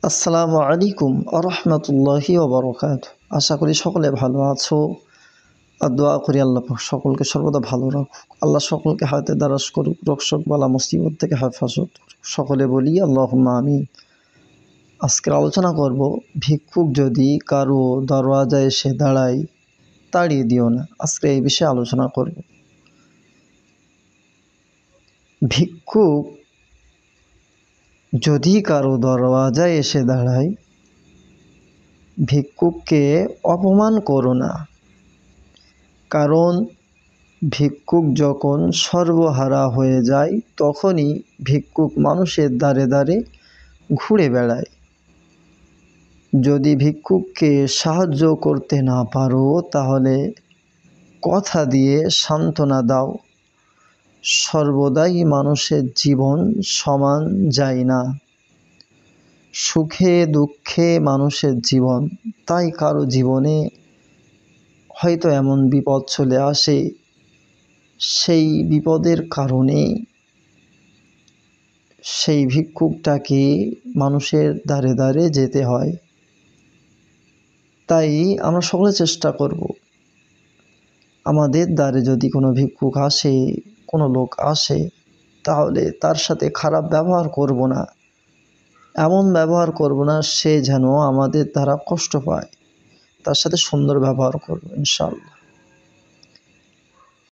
আসসালামু আলাইকুম আরহামতুল্লাহি ওবরকাত। আশা করি সকলে ভালো আছো আর দোয়া করি আল্লাহ পাক সকলকে সর্বদা ভালো রাখুক। আল্লাহ সকলকে হায়াতে দারাজ করুক, রক্ষক বালা মুসিবত থেকে হেফাজত করুক। সকলে বলি আল্লাহুম্মা আমিন। আজকের আলোচনা করব, ভিক্ষুক যদি কারো দরওয়াজায় এসে দাঁড়ায় তাড়িয়ে দিও না। আজকে এই বিষয়ে আলোচনা করব। ভিক্ষুক যদি কারো দরওয়াজায় এসে দাঁড়ায়, ভিক্ষুককে অপমান করো না। কারণ ভিক্ষুক যখন সর্বহারা হয়ে যায় তখনই ভিক্ষুক মানুষের দ্বারে দ্বারে ঘুরে বেড়ায়। যদি ভিক্ষুককে সাহায্য করতে না পারো তাহলে কথা দিয়ে সান্ত্বনা দাও। সর্বদাই মানুষের জীবন সমান যায় না। সুখে দুঃখে মানুষের জীবন, তাই কারো জীবনে হয়তো এমন বিপদ চলে আসে, সেই বিপদের কারণে সেই ভিক্ষুকটাকে মানুষের দ্বারে দ্বারে যেতে হয়। তাই আমরা সকলে চেষ্টা করব, আমাদের দ্বারে যদি কোনো ভিক্ষুক আসে, কোনো লোক আসে, তাহলে তার সাথে খারাপ ব্যবহার করব না। এমন ব্যবহার করব না সে যেন আমাদের দ্বারা কষ্ট পায়। তার সাথে সুন্দর ব্যবহার করব ইনশাআল্লাহ।